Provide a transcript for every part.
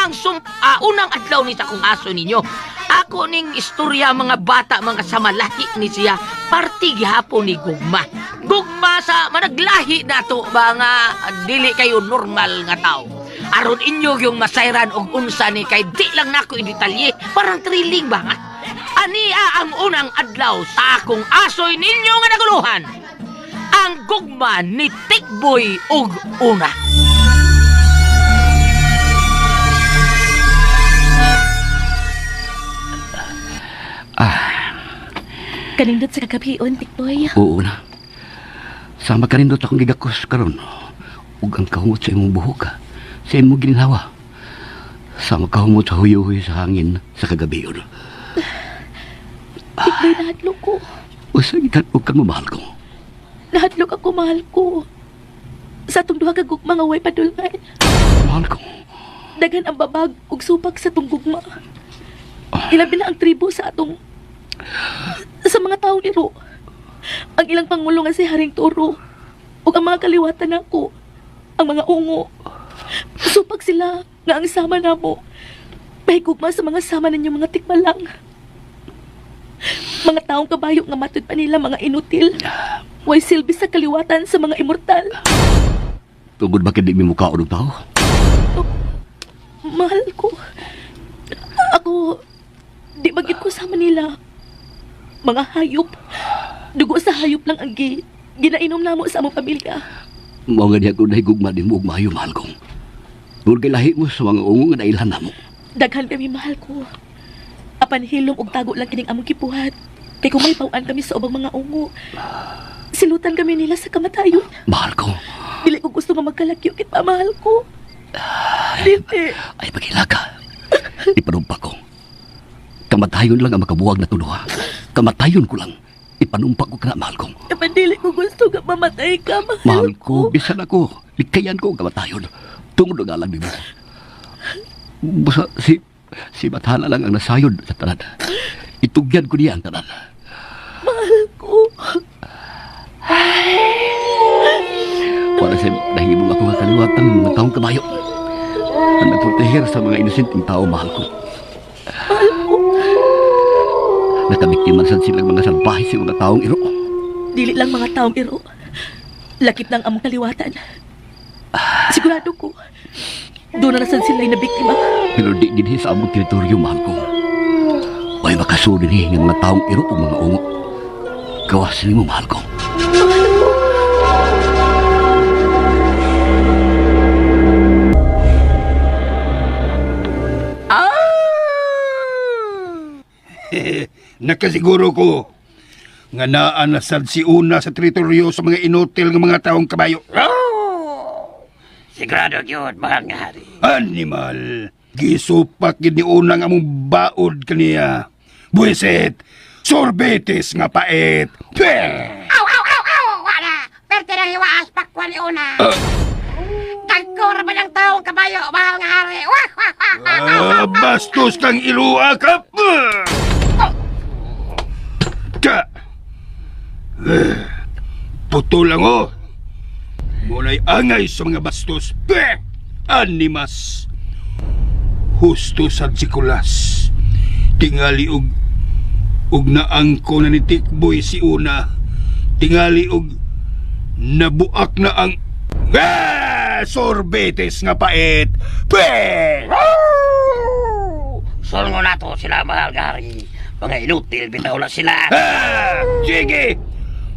unang unang adlaw ni sa kong aso ninyo. Ako ning istorya mga bata mga samalahi ni siya parti gihapon ni Gugma. Gugma sa managlahi nato mga dili kayo normal nga tao. Aron inyo yung masayran og unsa ni kay di lang nako i-detalye, parang thrilling ba nga? Ania ang unang adlaw sa akong asoy ninyo nga naguluhan. Ang Gugma ni Tikboy ug Una. Kanindot sa kagabion, Tikboy. Oo na. Sama kanindot akong gigakos karon. Ug ang kahungot sa imong buhok, sa imong ginhawa. Sama kahungot sa huyo-huyo sa hangin sa kagabion. Tikboy, nahadlok ko. Usa gitadlok ka mo, mahal ko. Nahadlok ako, mahal ko. Sa atong duha ka gugma nga way padulngan. Mahal ko. Dagan ang babag ug supag sa atong gugma. Ilabi na ang tribo sa mga taong iro. Ang ilang pangulo nga si Haring Toro ug ang mga kaliwatan nako, ang mga ungo. Supag sila nga ang sama namo. Mahigugma sa mga sama ninyo mga tikbalang. Mga taong kabayo nga matud pa nila mga inutil. Way silbi sa kaliwatan sa mga immortal. Tungod ba kindi mi mukha og tao? Mahal ko. Ako, di bagit ko sama nila. Mga hayop. Dugo sa hayop lang ang ginainom namo sa among pamilya. Mao nga diha ko nahigugma din mo og maayo, mahal ko. Tungod kay lahi mo sa mga ungo nga nailhan namo. Daghan kami, mahal ko. Apan hilom og tago lang kining among kipuhat. Kay kung may bawaan kami sa ubang mga ungo, silutan kami nila sa kamatayon. Mahal ko. Dili ko gusto nga magkalakyo kita, mahal ko. Dili. Ay, maghilaga. Ipanumpa ko. Kamatayon lang ang makabuwag na tulo, ha? Kamatayon ko lang. Ipanumpa ko ka na, mahal ko. Apan dili ko gusto nga mamatay ka, Mahal ko, bisan ako. Likayan ko ang kamatayon. Tungod ang alam mo. Basta si Bathala lang ang nasayod sa tanan. Itugyan ko niya ang tanan. Mahal ko. Para sa nahimong ako nga kaliwatan ng mga taong kabayo. Ang nagproteher sa mga inosenteng tao, mahal ko. Mahal ko. Nakabiktiman silang mga salbahe sa mga taong iro. Dili lang mga taong iro. Lakip ng among kaliwatan. Sigurado ko, doon na nasan sila'y nabiktima. Pero di din sa among teritoryo, mahal ko. May makasuri ni ng mga taong iro o mga ungo. Kawasan mo, mahal ko. Mahal ko. Nakasiguro ko nga naa na sad si Una sa teritoryo sa mga inutil ng mga taong kabayo. Sigurado yun, mahal nga hari. Animal, gisupak yun ni Una nga mong baod kaniya. Buwisit, sorbetes nga pait. Aw! Wala! Perte ng hiwaas pakwan ni Una. Kagkura ba ng taong kabayo, mahal nga hari? Bastos kang iluakap! Ka! Puto lang o! Mula'y angay sa mga bastos. Animas! Husto sa sikulas. Tingali og naangko na ni Tikboy si Una. Tingali og nabuak na ang sorbetes nga pait. Solngo na to sila, mahal nga hari. Mga inutil, bitaw na sila. Sige!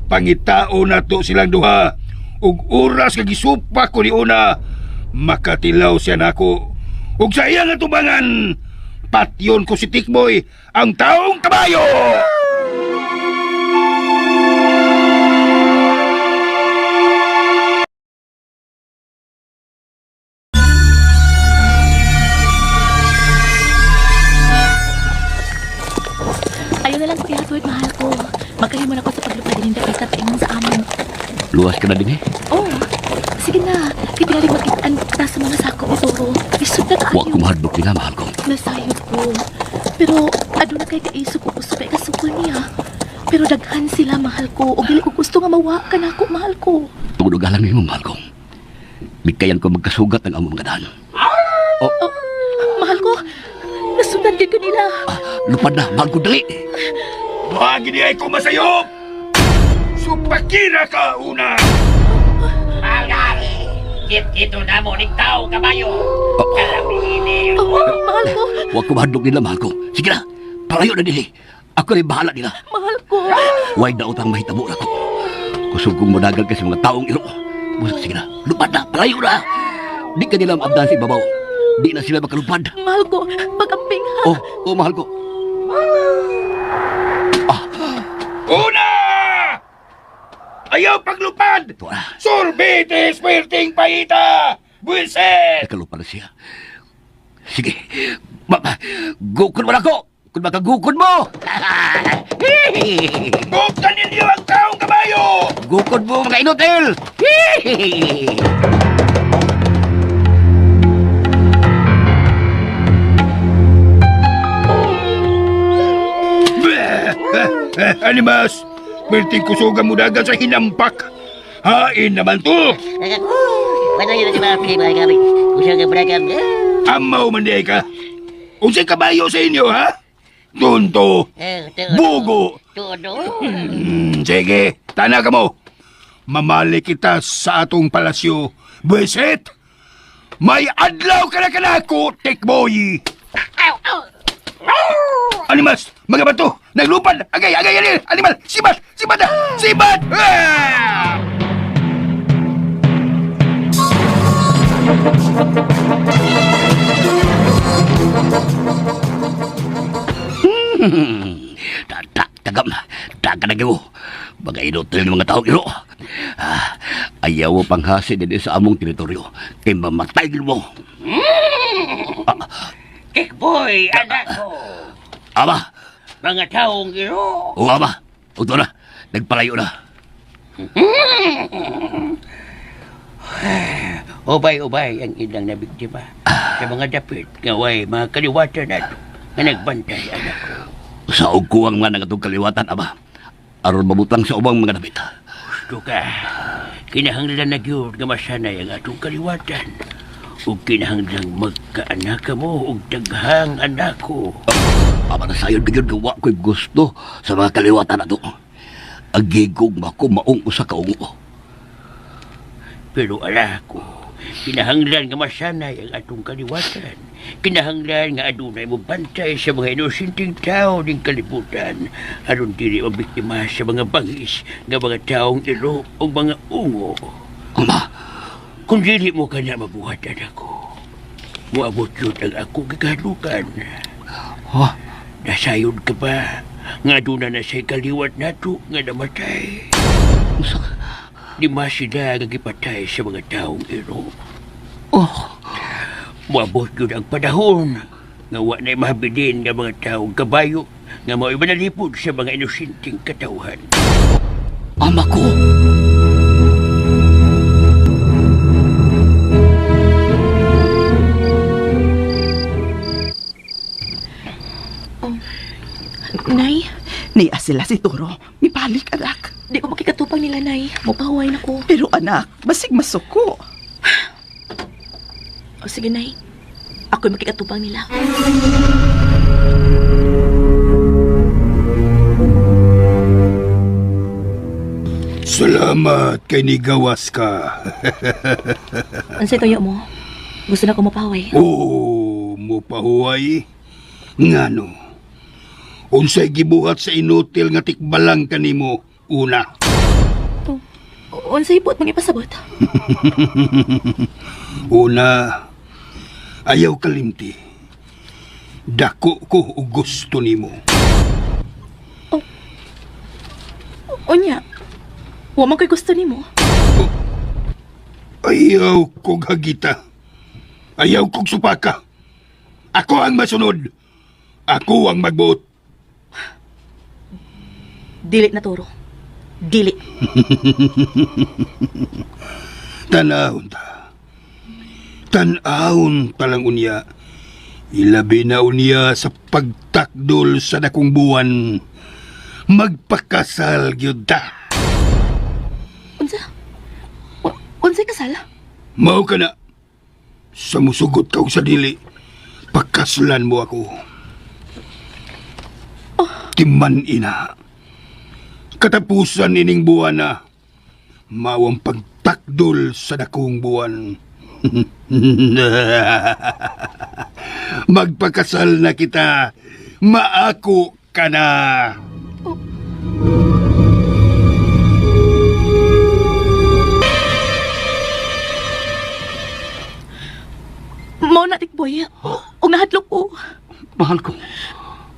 Pangitao na to silang duha. Ug oras kag gisupak ko ni Una, makatilaw siya nako. Ug sa iya nga tubangan, patyon ko si Tikboy, ang taong kabayo! Ayun na lang ko ihatuid, mahal ko. Magkahimo na ko sa paglupad din dapit sa paingon sa amin. Luwas ka na din eh. Oh, sige na. Kitingali mag-itaan ka sa mga sako ni Toro. Isod na tayo. Huwag kumahadlok din na, mahal ko. Nasayod ko. Pero, ado na kay kaisog ko gusto kay kasukol niya. Pero daghan sila, mahal ko. O dili ko gusto nga mawa ka na ako, mahal ko. Tungod og alang nimo, mahal ko. Bigkayan ko magkasugat ng among ganahan. Mahal ko, nasundan gid ko nila. Lupad na, mahal ko dali. Mahagi niya ko masayop! Supakira ka una! Malgari! Kit-kito na mo ning tao kabayo! Kalabini! Mahal ko, Huwag ko mahadlok nila, mahal ko. Sige na, palayo na dili. Ako rin bahala nila. mahal ko. Huwag na utang mahitabo na ko. Kusog kong madagal kasi mga taong iro. Busak, sige na, lupad na, palayo na. Di ka nila maabdan sa ibabaw. Di na sila makalupad. Mahal ko, pag-amping ha. Oh, mahal ko. Una! Ayaw paglupad! Ito na, Sorbete, swerting pahita! Buiset! nakalupad na siya. Sige, gukod mo na ko. Kung makagukod mo. Buktan ninyo ang taong kabayo! Gukod mo, mga inutil. Animas, berting kusugan mo dagan sa hinampak. Hain naman to! Wala yun si Papi, mga kami. Gusto ka beragam. Amaw man di ka. Unsay kabayo sa inyo, ha? Tunto, bugo. Todo. Sige, tana ka mo. Mamali kita sa atong palasyo. Buisit! May adlaw ka na kanako, tikboy! Animas, mga bato, naglupad! Agay, agay, animal! Sibat! Sibat na! Sibat! Ah! Tagam, taganagin mo. Mga inutil ng mga taong iro. Ayaw mo panghasi din sa among teritoryo. Kaya mamatay mo. Kikboy, anak ko. Ama, Mga taong iro. o ama. Ito na, nagpalayo na. Ubay-ubay ang ilang nabiktima sa mga dapit nga way mga kaliwatan nato nga nagbantay anak ko. Saog ko ang mga nangatong kaliwatan, ama. Aron mabutang sa ubang mga damit. Gusto ka, kinahanglan na gyud nga masanay ang atong kaliwatan. Ug kinahanglan magkaanak ka mo ug daghang anak ko. Ama na sayon bigyan gawa ko'y gusto sa mga kaliwatan na to. Agigog ko maong usa ka ungo. Pero ala ko, kinahanglan nga masanay ang atong kaliwatan. Kinahanglan nga adunay mo bantay sa mga inosenteng tao ning kalibutan aron dili mabiktima sa mga bangis nga mga taong iro o mga ungo. Ama, Kung dili mo ka na mabuhat anak ko, muabot yun ang akong gagalukan. ha? Nasayod ka ba? Nga doon na sa'y kaliwat nato nga namatay. Usa Di ma sila nga gipatay sa mga taong iro. Oh, Muabot yun ang panahon nga wa na'y mahabilin nga mga taong kabayo nga mao'y manalipod sa mga inosenteng katauhan. ama ko. Nay, Niya sila si Turo. Mipalik, anak. di ko makikatupang nila, Nay. Mapahuay na ko. Pero anak, basig masuko. O sige, Nay. Ako'y makikatupang nila. Salamat kay ni gawas ka. Ansay tuyo mo? Gusto na ko mapahuay. Oo, mupahuay. Ngano? Unsay gibuhat sa inutil nga tikbalang kanimo una. Unsay ipot mga ipasabot? Una, ayaw kalimti. Dako ko og gusto nimo. Unya, wa man ko'y gusto nimo. Ayaw kog hagita. Ayaw kog supaka. Ako ang masunod. Ako ang magbuot. Dili na, Turo. Dili. Tanahon ta. Tanahon talang unya. Ilabi na unya sa pagtakdol sa dakong buwan. Magpakasal gyud ta. Unsa? Unsay kasala? Mao ka na. Sa musugot ka og sa dili. Pakaslan mo ako. Timan ina. Katapusan ining buwan na. Mawang pagtakdol sa dakong buwan. Magpakasal na kita. Maako ka na. Mao na tikboy. O nahadlok ko. Mahal ko.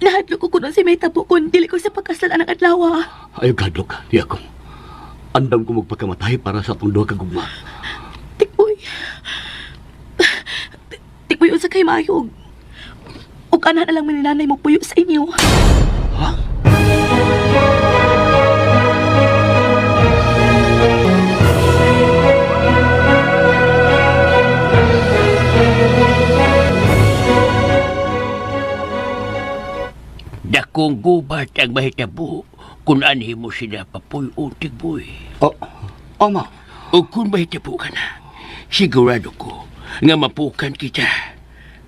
Nahadlok ko kuno si may tabo kun dili ko sa pagkasal anang adlaw. Ayaw gadlok, di ako. Andam ko magpakamatay para sa atong duha ka gugma. Tikboy. Tikboy unsa kay maayog. Ug ana na lang maninanay mo puyo sa inyo. Ha? Dakong gubat ang mahitabo kung anhi mo sila papuy-o tigboy. Oh, ama. O kung mahitabo ka na, sigurado ko nga mapukan kita.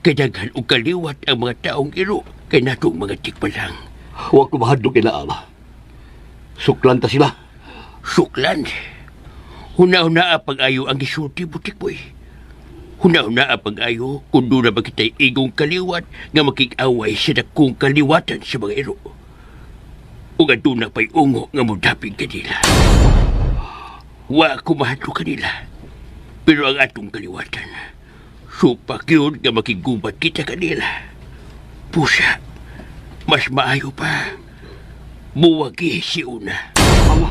Kadaghan o kaliwat ang mga taong iro kay natong mga tikbalang. Huwag ko mahadlok nila, ama. Suklan ta sila. Suklan. Huna-huna pag-ayo ang gisulti mo tigboy. Huna-huna pag-ayo kung doon na ba kita'y igong kaliwat nga makikaway sa dakong kaliwatan sa mga iro. O nga doon na pa'y ungo nga mudaping kanila. Wa ko mahadlo kanila. Pero ang atong kaliwatan, supak yun nga makigubat kita kanila. Pusa, mas maayo pa. Muwagi si una. Ama.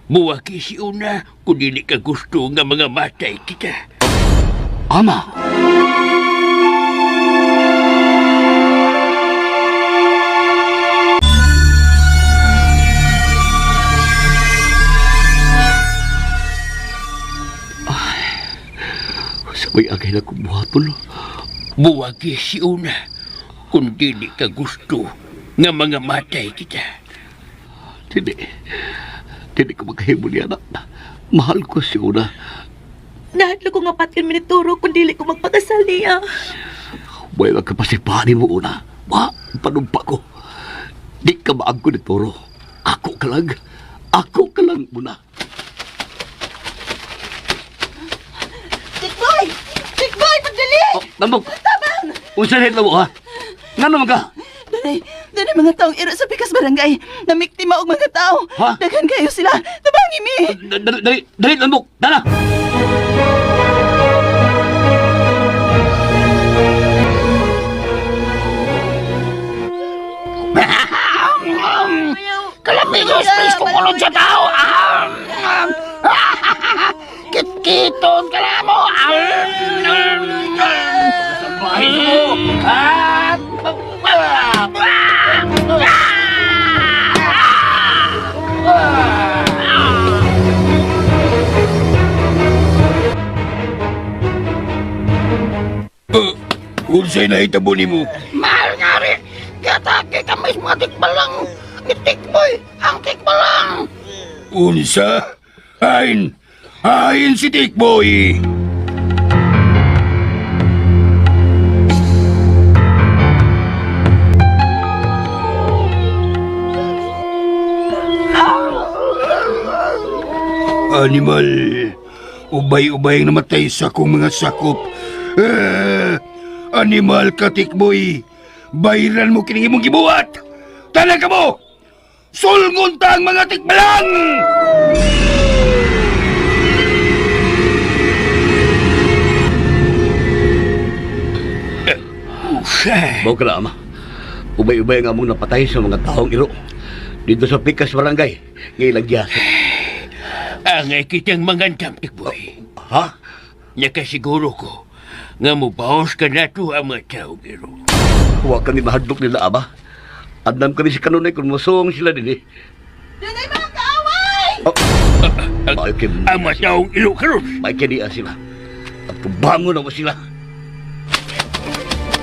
Muwagi si una kung dili ka gusto nga mga matay kita. Ama. Sabay agay na kumuhatol. Buwagi si una kung dili ka gusto nga mga matay kita. Hindi ko magkahimo niya na. Mahal ko si Una. Nahadlok ko nga patyon minituro kung dili ko magpakasal niya. May magkapasipani mo, Una. Panumpa ko. Di ka maag ko ni Toro. Ako ka lang. Ako ka lang, Una. Tikboy! Tikboy, pagdali! Oh, Nambog! Tabang! Unsahin na mo, ha? Nga naman ka? Doon mga taong iro sa pikas barangay. Namiktima og mga tao. Ha? Daghan kayo sila. Tabangi mi! Dali, Nambog! Dala! Kalamigos, please, kukulong sa tao. Kit-kiton ka na mo. Sambahin mo. Unsay nahitabo nimo? Mahal nga rin. Katake kami sa mga tikbalang. Ni Tikboy, ang tikbalang. Unsa? Hain! Hain si Tikboy! Animal, ubay-ubay ang namatay sa akong mga sakop. Animal ka, Tikboy. Bayran mo kining imong gibuhat. Tanan ka mo! Sulngon ta ang mga tikbalang! Usay. Bawa ka na, Ama. Ubay-ubay ang among napatay sa mga taong iro. Dito sa pikas barangay. Ngayon lagyasa. Angay kitang mangandam, Tikboy. Ha? Nakasiguro ko nga mubaos ka na to ang mga taong iro. Huwag kami mahadlok nila, Ama. Andam kami si kanunay kung masong sila din eh. Doon ay mga kaaway! May kim... Ang mga taong iro karon. May kiniya sila. At tubango naman sila.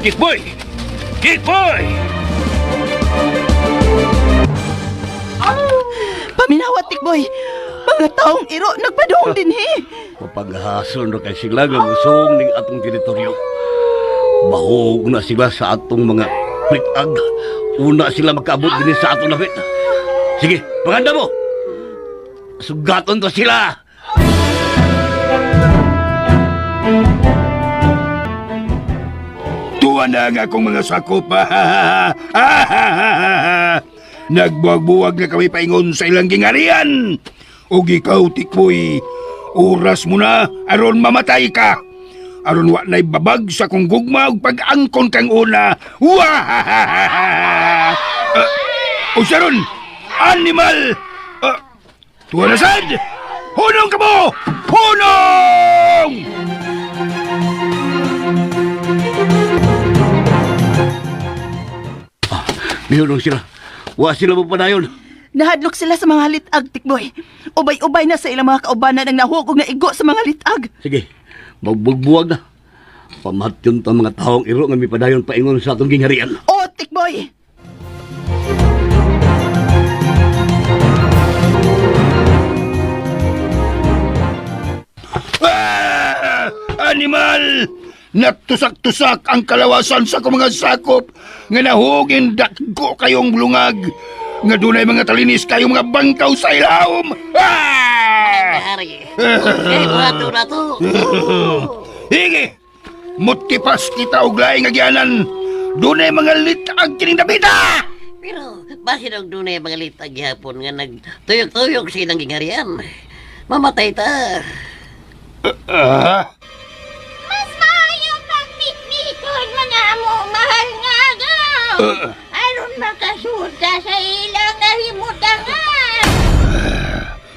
Tikboy! Tikboy! Paminawat, Tikboy! Mga taong iro, nagpadong din he! Mapaghason na kay sila nga musong ning atong teritoryo. Bahog na sila sa atong mga litag. Una sila makaabot din sa atong lapit. Sige, paganda mo! Sugaton ko sila! Tuwa na ang akong mga sakop. Nagbuwag-buwag na kami paingon sa ilang gingarian. O ikaw, Tikboy, oras mo na aron mamatay ka. Aron wa na'y babag sa kong gugma ug pag-angkon kang una. O Sharon, animal! Tuwa na sad! Hunong ka mo! Hunong! Mayroon sila. Wa sila magpadayon. Nahadlok sila sa mga litag, Tikboy. Ubay-ubay na sa ilang mga kaubanan ang nahugog na igo sa mga litag. Sige, magbugbuwag na. Pamatyon ta mga taong iro nga may padayon paingon sa atong gingharian. O, Tikboy! Animal! Natusak-tusak ang kalawasan sa kong mga sakop nga nahugin dakgo kayong lungag nga dunay mga talinis kayong mga bangkaw sa ilawom. Hari. Wato na to. Hige! Mutipas kita og laing agyanan. Dunay mga litag kining dapita! Pero, basin ang dunay mga litag gihapon nga nagtuyok-tuyok sa ilang gingharian. Mamatay ta. Mas maayo pagpiknikon mga amo mahal nga agaw. Aron makasuod ka sa ilang nahimutangan.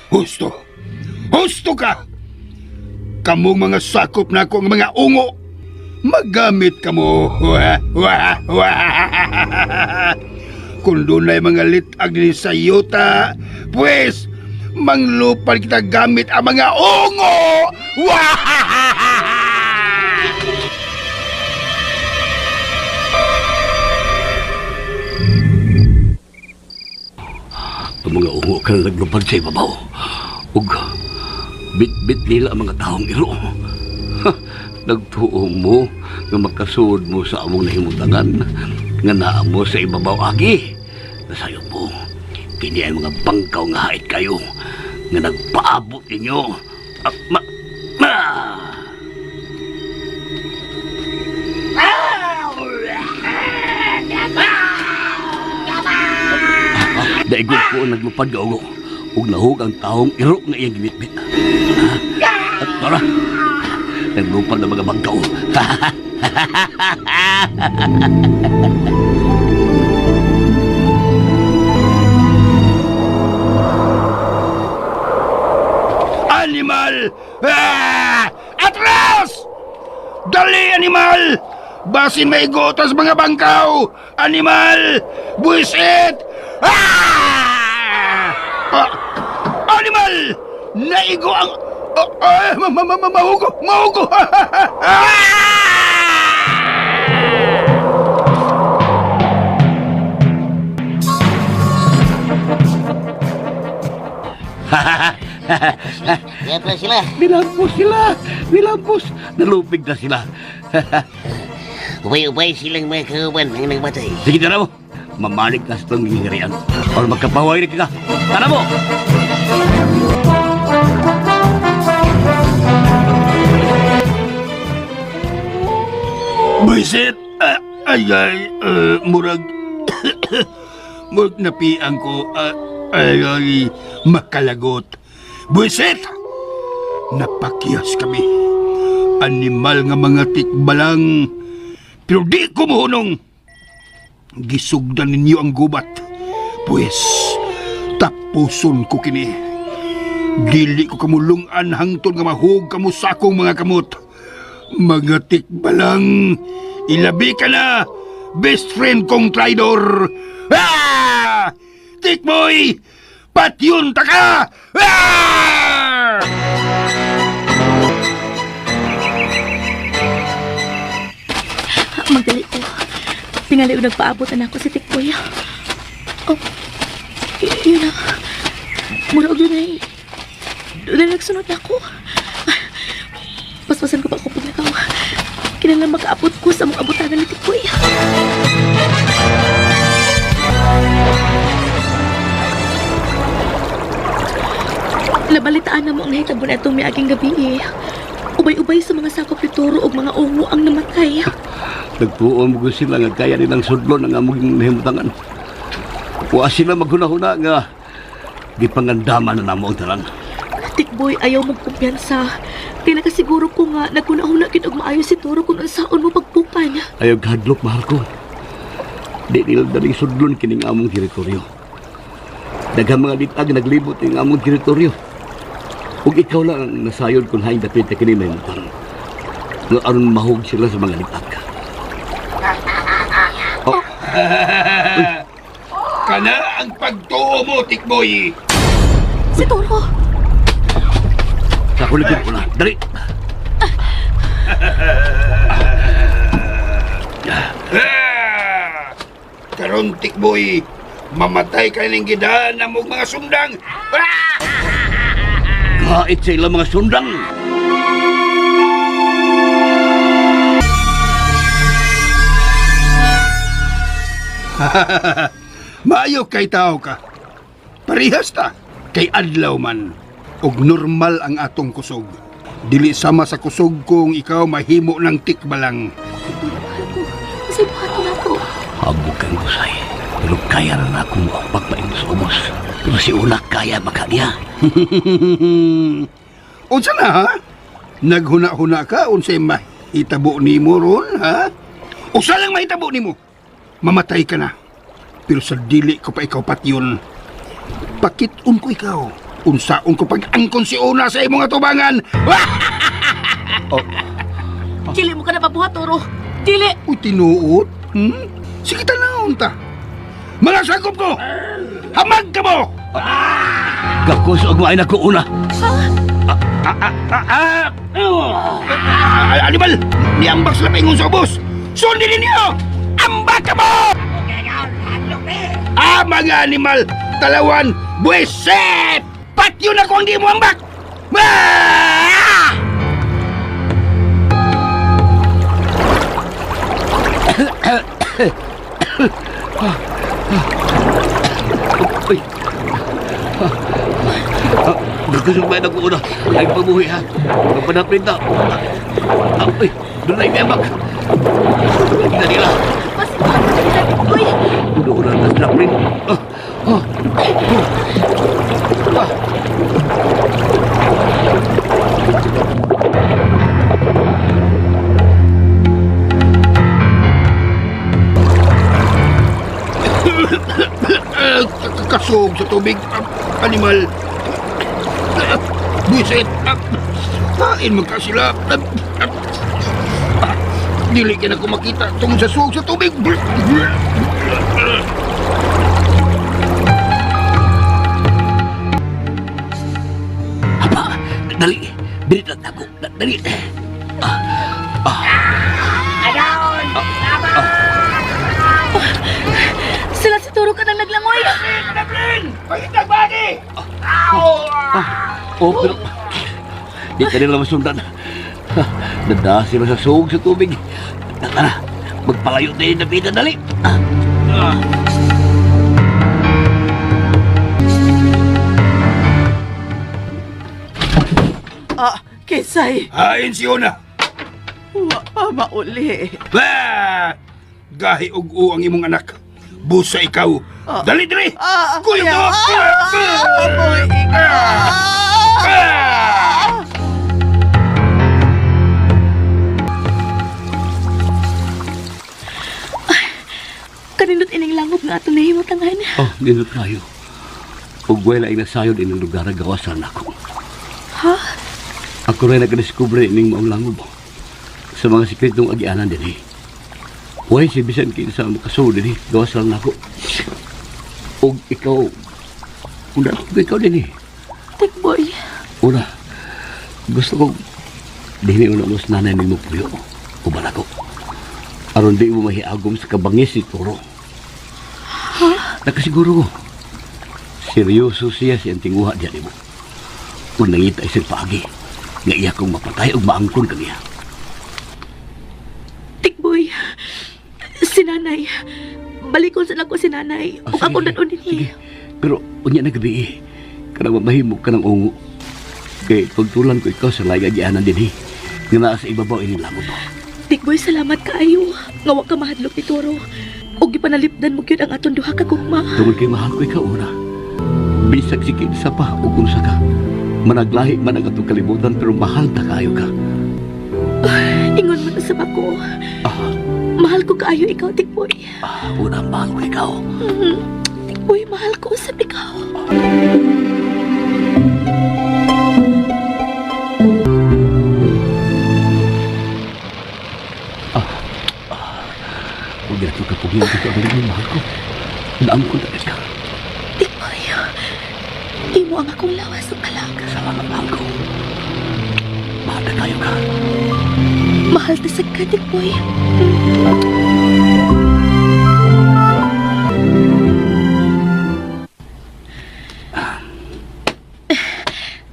Husto! Husto ka! Kamong mga sakop na akong mga ungo, magamit ka mo. Kung dunay mga litag din sa yuta, pues, manglupal kita gamit ang mga ungo! Ang mga ungo ka na naglupad sa ibabaw. Ug bit-bit nila ang mga taong iro. Nagtuo mo nga makasuod mo sa among nahimutangan nga naa mo sa ibabaw agi. Nasayo mo, kini ay mga bangkaw nga hait kayo nga nagpaabot ninyo. Daigod ko ang naglupad ka ugo. Ug nahug ang taong iro nga iyang gibitbit. At tara, naglupad na mga bangkaw. Animal! Atras! Dali, animal! Basin may gotas mga bangkaw! Animal! Buisit! Animal! Naigo ang... Mahugo! Mahugo! Yan na sila. Nilampos sila! Nilampos! Nalupig na sila. Ubay-ubay silang mga kauban ang nagmatay. Sige na mo. Mamalik na sa itong gingirian. O magkapaway rin ka. Tara mo! Buisit! Murag... Murag napiang ko. Makalagot. Buisit! Napakiyas kami. Animal nga mga tikbalang. Pero di ko mohunong. Gisugdan ninyo ang gubat. Pues, tapuson ko kini. Dili ko kamulungan hangtod nga mahug kamo sa akong mga kamot. Mga tikbalang, ilabi ka na, best friend kong traidor. Tikboy, patyon ta ka! Magdali ko. Tingali ko nagpaabotan ako si Tikboy. Oh, yun na. Murag yun ay. Doon na nagsunod ako. Paspasan ko pa ako paglakaw. Kailangan makaabot ko sa mga abutangan ni Tikboy. Nabalitaan na mo ang nahitabo na itong miaging gabi. Ubay-ubay sa mga sakop ni Turo o mga ungo ang namatay. Nagtuon mo sila nga kaya nilang sudlon ang among nahimutangan. Wa sila maghuna-huna nga gipangandaman na namo ang tanan. Tikboy, ayaw magkumpiyansa. Kaya nakasiguro ko nga nagkunahuna gid og maayo si Turo kung unsaon mo pagpupan. Ayaw hadlok, mahal ko. Di nila daling sudlon kining among teritoryo. Daghang mga litag naglibot ang among teritoryo. Ug ikaw lang ang nasayod kung hain dapit na kini mahimutang. Nga aron mahog sila sa mga litag. Kana ang pagtuo mo, Tikboy. Si Turo! Sa kulikid ko na. Dali! Karon, Tikboy, mamatay ka ng gidaan ng mga sundang. Kahit sa ilang mga sundang. Maayo kay tao ka. Parihas ta. Kay adlaw man. Og normal ang atong kusog. Dili sama sa kusog kung ikaw mahimo ng tikbalang. Kasi buhato na ko. Habog kang kusay. Pero kaya na akong pagpain sa umos. Pero si Unak kaya makanya. Unsa na ha? Naghuna-huna ka unsay mahitabo nimo ron ha? Usa lang mahitabo nimo. Mamatay ka na. Pero sa dili ko pa ikaw patyon. Pakit-un ko ikaw. Unsaon ko pag-angkon si Una sa imong atubangan. Dili mo ka na pabuhat, Turo. Dili! Uy, tinuot? Sige tanawon ta. Mga sakop ko! Hamag ka mo! Gakos og maay na ko Una. Animal! Niambak sila pa ingon sa ubos! Sundin ninyo! Ambak ka mo! Mga animal! Talawan! Buweset! Patyo na kung di mo ambak! Uy! Nagkasumbay na ko Una. Ay pabuhi ha. Magpanapin na. Uy! Doon na ibebak. Hindi na nila. Mas buhato na nila, Tikboy. Doon na nasnapin. Kasog sa tubig. Animal. Buweset! Kain mo ka sila. Dili ka na ko makita tungkol sa suog sa tubig. Apa? Dali! Bilit at ako. Dali! Sila si Turo ka nang naglangoy. Pagitag bagi! Oh, pero... Di ka nila masundan. Dada sila sa suog sa tubig. Tara, magpalayo na yung nabitan. Dali! Kisay, Hain si Una. wa pa mauli. Gahi og ang imong anak. Busa ikaw. Dali, dali! Kuya kuya. mo! Boy, ikaw. Kanindot ining langob nga ato nahimutangan. Oh, nindot kayo. Ug wala ay nasayod ining lugar na gawasan ako. Ha? Ako rin nagdiskubre ining maong langob. Sa mga sikretong agianan din eh. Huwag si bisan kinsa makasunod din eh. Gawasan ako. Ug ikaw, una, ikaw din eh. Tikboy. Una, gusto ko dihini una mo sa nanay ni mo puyo. Uban ako. Aron di mo mahiagom sa kabangis si Turo. Ha? Nakasiguro ko. Seryoso siya siyang tinguha diyan mo. Kung nangita isang paagi, nga iya kong mapatay o maangkon kaniya. nanay. Balikon sa ko si nanay. Ug ako nanon Sige. dinhi. Pero, unya na gabi Kana mamahimog ka ng ungo. Kay, pagtulan ko ikaw sa layagyanan din nga naa sa ibabaw ining lamot mo. Tikboy, salamat kaayo. Nga wa ka mahadlok ni Toro. Ug gipanalipdan mo gyud ang aton duha ka gugma. Tungod kay mahal ko ikaw una. Bisag si kinsa pa o kunsa ka. Managlahi man ang atong kalibutan pero mahal ta kayo ka. Ingon mo na sa bako. Ah, Mahal ko kaayo ikaw, Tikboy. una mahal ko ikaw. Tikboy, mahal ko sa ikaw. Huwag na ito kapugin ko sa galing ng mahal ko. Naam ko na ka. Tikboy, imo ang akong lawas ng kalaga. Salamat mahal ko. Mahal na kayo ka. Mahal na sa ka, Tikboy.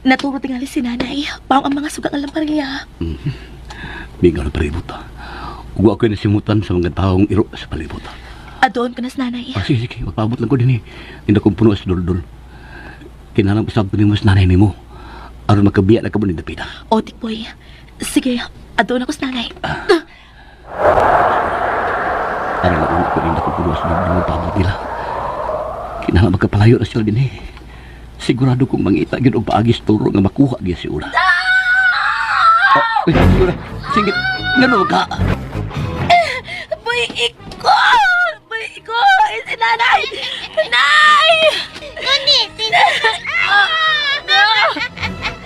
Naturo tingali si nanay. Paong ang mga sugang alam pariya. Bingaw na palibot ha. Huwag ako nasimutan sa mga taong iro sa palibot ha. Adoon ka na sa nanay. Sige, sige. Magpabot lang ko din Hindi akong puno sa dul-dul. Kinalang isang mo sa nanay ni mo. Aron makabiya na ka mo ni Dapita. O, Tikboy. Sige, adoon ako sa nanay. Aron lang ako hindi akong puno sa dul-dul ng pabot nila. Kinalang magkapalayo na sila din Sigurado kong mangita yun o paagis turo nga makuha niya si Ura. Uy, Ura, singit, ngano ka? Boy, iko! Boy, iko! Si nanay! Nay! Ngunit,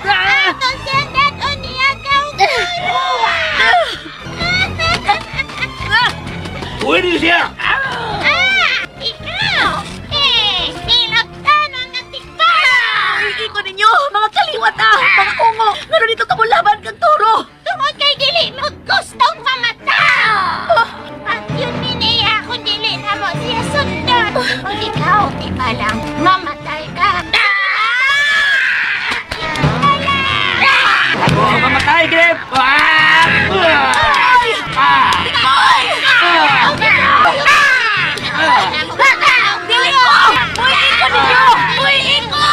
Ano siya dato niya Pwede siya! Ikaw! Pinagtan ang natikbaw! Iko ninyo! Mga kaliwat Mga ungo! Ngano dito ka mo laban kang turo? Tungod kay dili mo gustong mamatay! At yun miniya kung dili na mo siya sundan! Kung ikaw, di ba lang, mamatay ka! Ako ang mamatay, Grip! Dili ko! Uy, iko ninyo! Uy, iko!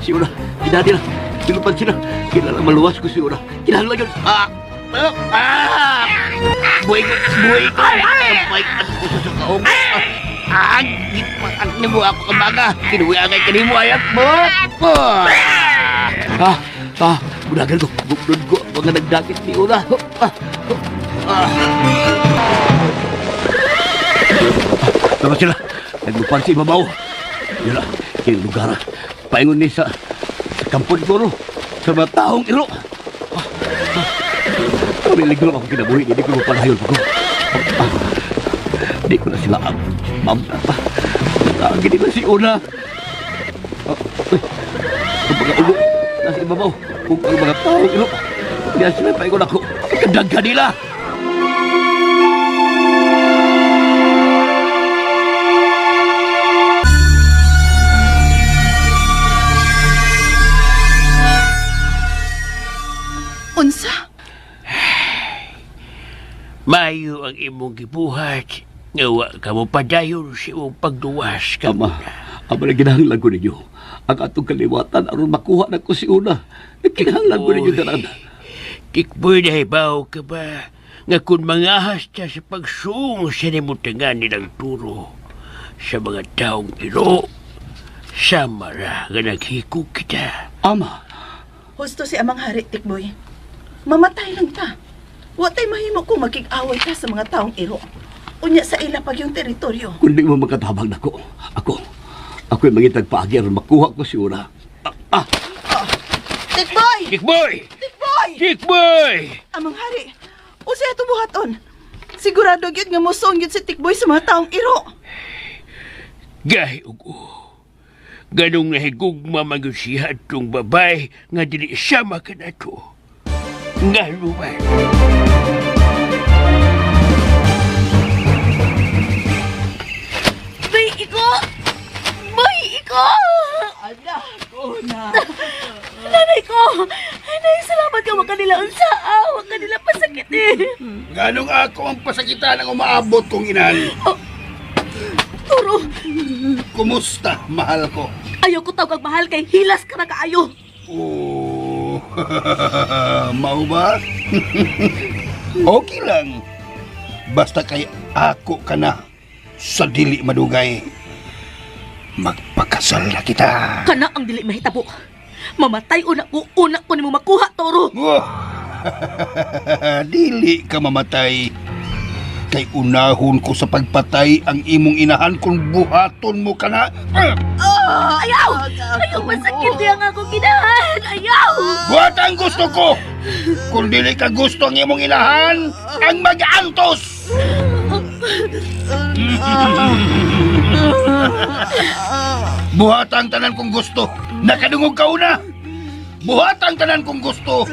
Si Ura, hinadi lang. Sinupan sila. Kailangan maluwas ko si Ura. Kailangan yun. Buhay ko! Buhay ko! Buhay ko sa kaong! Ang mo ako kambaga! Kinuwi angay kanimo ayak mo! Budagan ko. Bukdod ko. Mga nagdakit ni Ura. Tama sila. Naglupan si Ibabaw. Yun lang. Yung lugar. Paingon ni sa kampon ko, no? Sa mga taong iro. Pamiligro ako kinabuhi. Hindi ko mapalayon ko. Hindi ko na sila mamta pa. Lagi di ba si Una? Ang mga ulo. Nasa Ibabaw. Kung ang mga taong iro. Hindi sila paingon ako. Kadag ka nila. Unsa? Mayo ang imong gibuhat. Ngawa ka mo padayon sa imong pagduwas ka Ama, muna. ama na ginahanglan ko ninyo. Ang atong kaliwatan aron makuha na ko si Una. Kinahanglan ko ninyo daran. Tikboy na hibaw ka ba? Nga kung mangahas ka sa pagsung sa nimutangan nilang turo sa mga taong iro, sama ra nga naghiko kita. Ama, Husto si Amang Hari, Tikboy. Mamatay lang ta. Wa tay mahimo kung makig-away ka sa mga taong iro. Unya sa ila pag yung teritoryo. kung di mo makatabang na ko, ako'y mangitag paagi aron makuha ko si Una. Tikboy! Tikboy! Tikboy! Tikboy! Amang Hari, unsay ato buhaton? Sigurado gyud nga mosong gyud si Tikboy sa mga taong iro. Gahi ugo. Ganong nahigugma magyud siya atong babay nga dili siya makanato. Nga luman. Boy, iko! Boy, iko! Ala, ko na. Nanay ko! Nay, salamat ka. Wag kanila unsa. Wag kanila pasakit eh. Ganong ako ang pasakitan ang umaabot kong inan. Turo, Kumusta, mahal ko? ayaw ko tawag mahal kay hilas ka na kaayo. Oh, mau ba? Okay lang. Basta kay ako ka na sa dili madugay. Magpakasal na kita. Kana ang dili mahitabo. Mamatay una ko nimo makuha, Toro. Wow. Dili ka mamatay. Kay unahon ko sa pagpatay ang imong inahan kung buhaton mo ka na. Ayaw! Ayaw, masakit yang ako kinahan! Ayaw! Buhat ang gusto ko! Kung dili ka gusto ang imong inahan, ang mag-antos! Buhat ang tanan kong gusto. Nakadungog ka una. Buhat ang tanan kong gusto.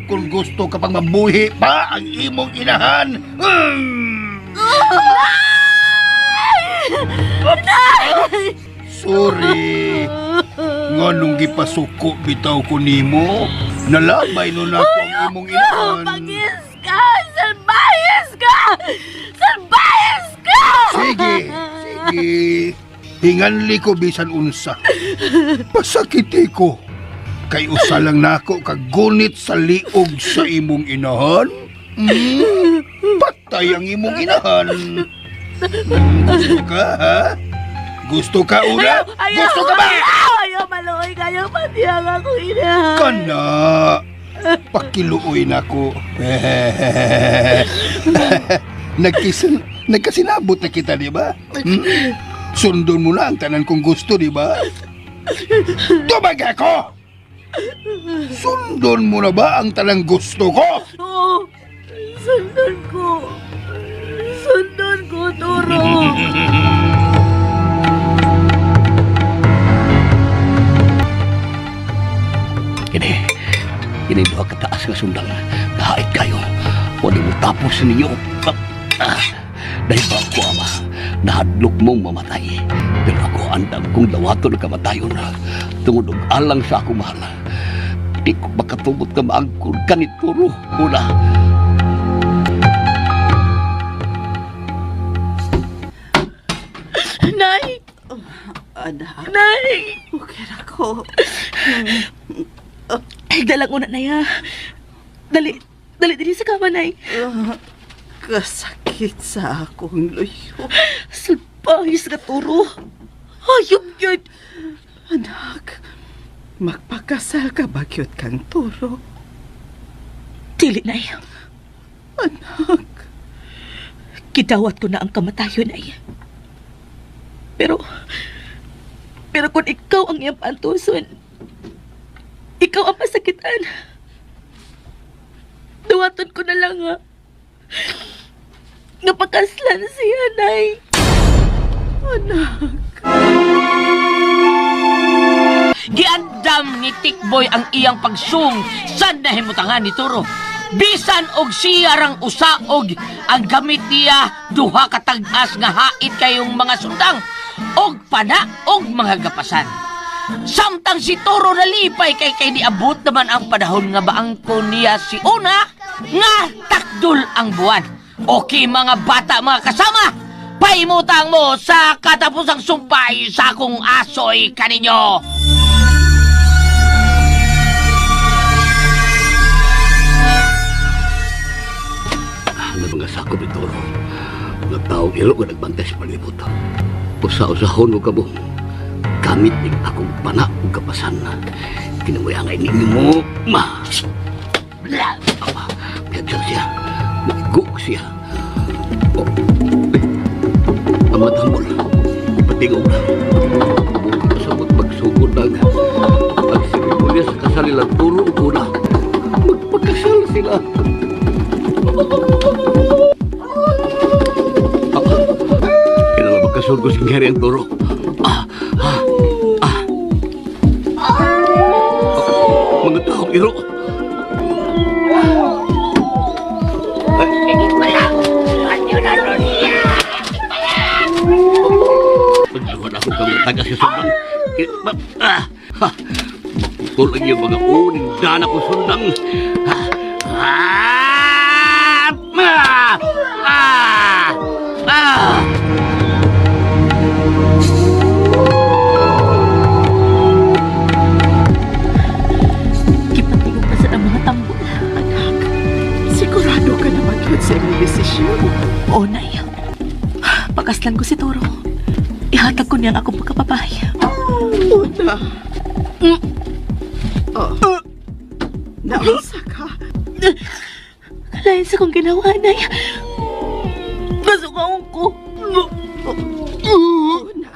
Kung gusto ka pang mabuhi pa ang imong inahan. Sorry. Nganong gipasuko bitaw ko nimo? Nalabay no na ako ang imong inahan. Pagis ka! Salbayes ka! Salbayes ka! Sige, sige. Hinganli ko bisan unsa. Pasakiti ko. Kay usa lang nako kagunit sa liog sa imong inahan. Patay ang imong inahan. Gusto ka, ha? Gusto ka, una? Gusto ka ba? Ayaw, maluoy kayo pati ang ako ina. Kana. Pakiluoy na ko. Nagkasinabot na kita, di ba? Sundon mo na ang tanan kong gusto, di ba? Tubag ako! Sundon mo na ba ang tanang gusto ko? Oo, sundan ko. Sundan ko, Toro. Kini doa kataas nga sundang. Kahit kayo, wala mo tapos ninyo. Dahil ba ako, ama, nahadlok mong mamatay. Pero ako andang kong lawato na kamatayon. Tungod og alang sa ako mahal. Di ko makatubot ka maangkod kanituro. Una. Nay! Anak, Nay! okay na ko. Dalang una, Nay, ha? Dali din sa kama, Nay. Kasakit sa akong luyo. Salpahis ka, Toro. Hayop yun. Anak, magpakasal ka ba cute kang Turo? Dili, Nay. Anak, Gidawat ko na ang kamatayon, Nay. Pero kung ikaw ang iyang pantuson, ikaw ang pasakitan. Duwaton ko na lang, ha? Napakaslan siya, Nay. anak. Giandam ni Tikboy ang iyang pagsung sa nahimutangan ni Turo. Bisan og siya rang usaog ang gamit niya duha ka tag-as nga hait kayong mga sundang og pana og mga gapasan. Samtang si Toro nalipay kay niabot naman ang panahon nga baangko niya si Una nga takdol ang buwan. Okay mga bata, mga kasama, paimutang mo sa katapusang sumpay sa akong asoy kaninyo. Ang mga sakop ito, mga taong ilo nga nagbantay sa palibot. Usa-usahon mo ka mo. Gamit ng akong pana o kapasan na kinamuyangay ninyo mo, ma. Blah! Ama, piyadyan siya. Nagiguk siya. Oh, amatambol. Patingog na. Bukit sa magpagsugod na. Pagsipin niya sa kasalilang turo ko na. Magpagkasal sila. Kailan magkasal ko si Gary ang turo. Mga taong iro. Pagduhan ako kang taga si Subang. Gusto lang yung mga uning dana ko sundang. Kipatingog pa sa mga tambol. Anak, sigurado ka na mag-yun sa iyong desisyon. Oo, Nay. Pagkaslan ko si Turo. Ihatag ko niyang akong pagkapapay. Una. Naunsa ka? Kalahin sa kong ginawa, Nay. Nasukaon ko. Una.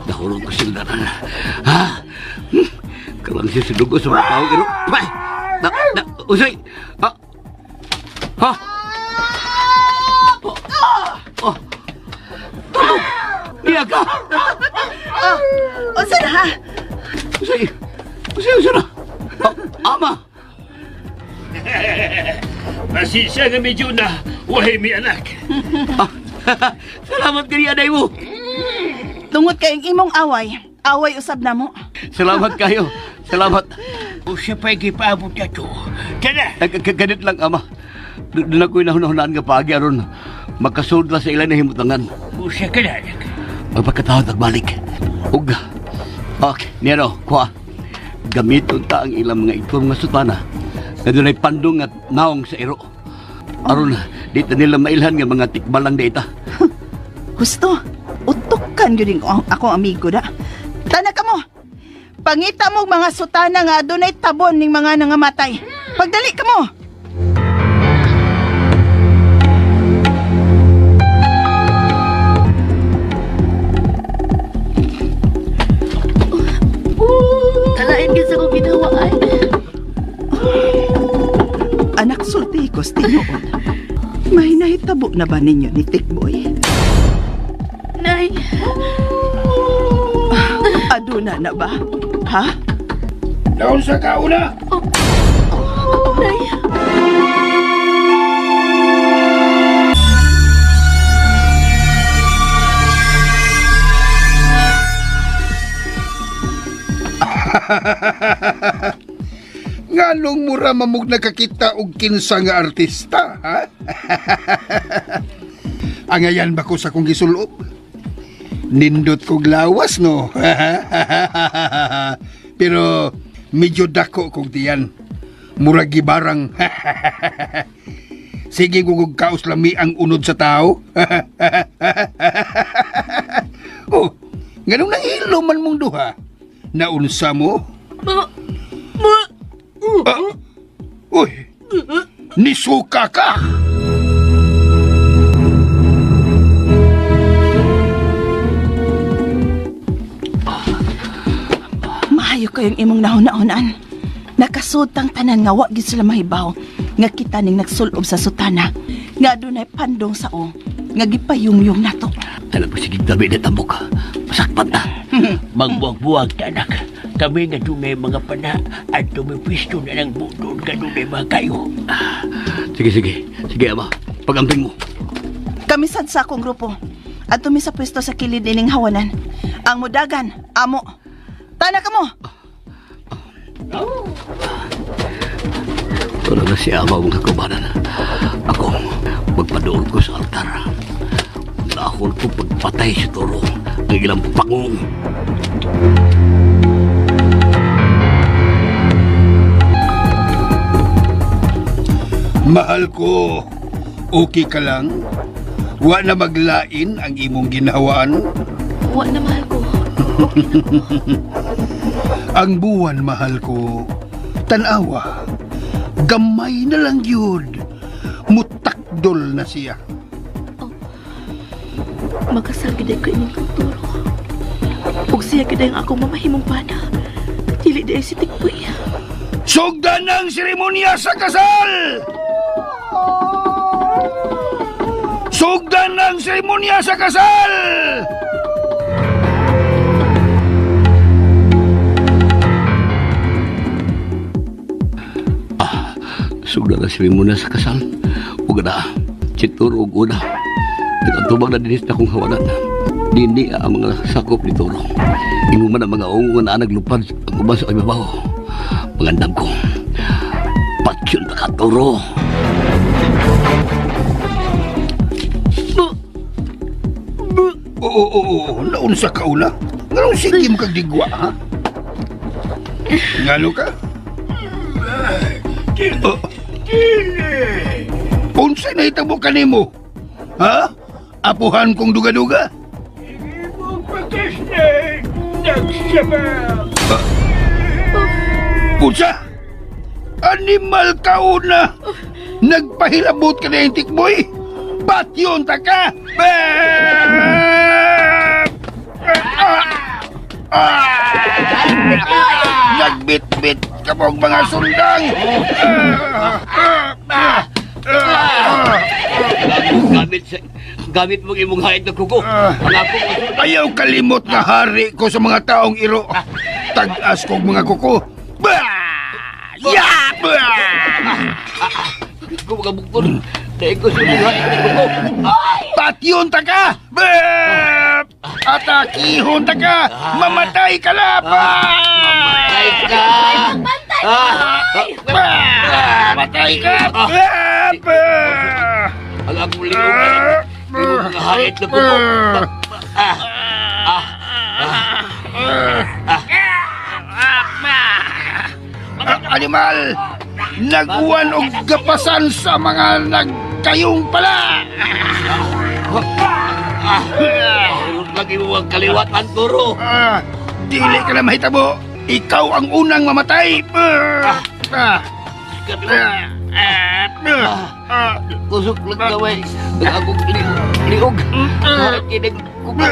Dahulong ko sila na. Kalang siya sinugo sa mga tao. Bay! Usay! Iya ka! Unsa na ha? Usay! Na! Ama! Pasensya nga medyo na, wahay mi anak. Salamat kaya, aday mo! Tungod kayong imong away, away usab na mo. Salamat kayo. Salamat. O siya pa'y kipaabot na to. Tara! Ganit lang, ama. Doon ako'y nahunahunaan nga pagi aron makasud sa ilan na himutangan. O siya ka na, anak. Magpagkatawad nagbalik. Ug. Okay, nero, kuha. Gamiton ta ang ilang mga itong nga sutana na doon ay pandong at naong sa iro. Aron, dito nila mailhan nga mga tikbalang data. Gusto, utukan yun din ako amigo da. Tana ka mo, pangita mo mga sutana nga adunay tabon ning mga nangamatay. Pagdali ka mo. Kalahin ka sa kong ginawa, ay. Anak sultikos tinuod. May nahitabo na ba ninyo ni Tikboy? Nay. Aduna na ba? Ha? Naunsa ka una? Nay. Nganong mura mamug nakakita og kinsa nga artista, ha? Angayan ba ko sa kong gisulob? Nindot kog lawas, no? Pero medyo dako kog tiyan. Mura gibarang. Sige kung kaos lami ang unod sa tao. Oh, ganun nang ilo man mong duha. Naunsa mo? Uy, nisuka ka! Maayo kayong imong nahuna-hunan. Nakasutang tanan nga wa gid sila mahibaw nga kita ning nagsulob sa sutana nga adunay pandong sao nga gipayumyum nato. Alam mo, sige, dami na tambok. Masakpan na. Magbuwag-buwag ta, anak. Kami nga dunay mga pana at tumipisto na ng budol ka dunay mga kayo. Sige, ama. Pag-amping mo. Kami sad sa akong grupo at tumi sa pwesto sa kilid ining hawanan. Ang mudagan, amo. Tana ka mo. Wala na si ama mga kubanan. Ako, magpadoon ko sa altar. Dahol ko pagpatay si Toro ng ilang pangong. Mahal ko, okay ka lang? Wa na maglain ang imong ginhawaan? Wa na, mahal ko. Ang buwan, mahal ko, tanawa, gamay na lang yun. Mutakdol na siya. Magkasal giday ko ining Turo. Ug siya giday ang akong mamahimong pana. Dili di ay si Tikboy. Sugdan ang seremonya sa kasal! Sugdan ang seremonya sa kasal! Sugda na sila muna sa kasal. Huwag na, Chituro, huwag una. Nagkatubang na dinis na kong hawanan. Dini ang mga sakop ni Turo. Inuman ang mga ungon na naglupad ang uban sa ibabaw. Pagandam ko, patyon na ka, Turo. Oo, naunsa ka una? Nganong sige mo kag digwa, ha? Ngano ka? Unsay na itabo ka nimo? Ha? Apuhan kong duga-duga? Unsa? Animal ka una! Nagpahilabot ka na yung tikboy? Patyon ta ka! Nagbit-bit ka mong mga sundang! Gamit mo imong hait na kuko. Ayaw kalimot nga hari ko sa mga taong iro. Tag-as kong mga kuko. Ko mga bukod. Dahil ko sa imong hait na kuko. Patyon ta ka! Atakihon ta ka! Mamatay ka na! Mamatay ka! Mamatay ka! Ang akong liugan. Imong mga hait na kuko. Animal! Naguwan og gapasan sa mga nagkayong pala! Lagi mo ang kaliwatan, Turo. Dili ka na mahitabo! Ikaw ang unang mamatay! Tusok lang gaway. Ang akong liog. Kinig kuko.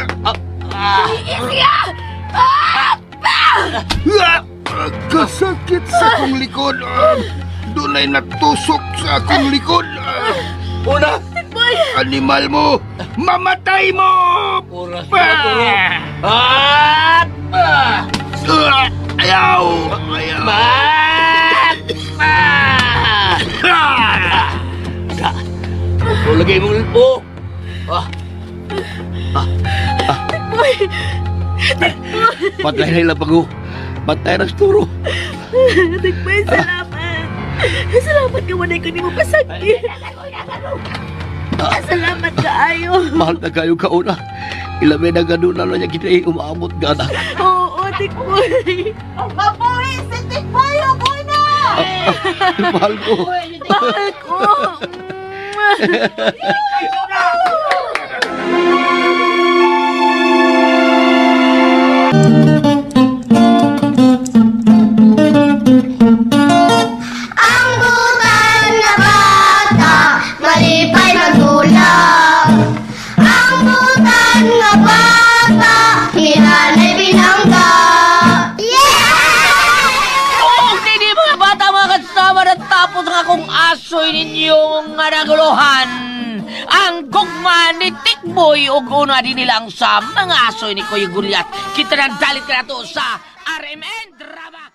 Kasakit sa akong likod! Dunay natusok sa akong likod! Una! Animal mo! Mamatay mo! Oras na, Turo. Ayaw! Ayaw! Lagay mo ulit po. Patay na ilang bago. Patay na Turo. Tikboy, salamat. Salamat ka manay ko ni mo pasakit. Salamat ka ayo. Mahal na kayo kauna. Ilamay na gano'n na niya kita umaabot gana. Oo, Tikboy. Mabuhay si Tikboy ang una! Mahal ko. Mahal ko. Ang butan na bata, malipay magdulang. Ang butan na bata, hinanay binangga. Oo, hindi mga bata, mga kasama, natapos ang akong asoy ninyong naguluhan. Ang gugma ni Tikboy o una din nilang sa mga asoy ni Kuya Gulyat. Kita nang dalit ka na to sa RMN Drama.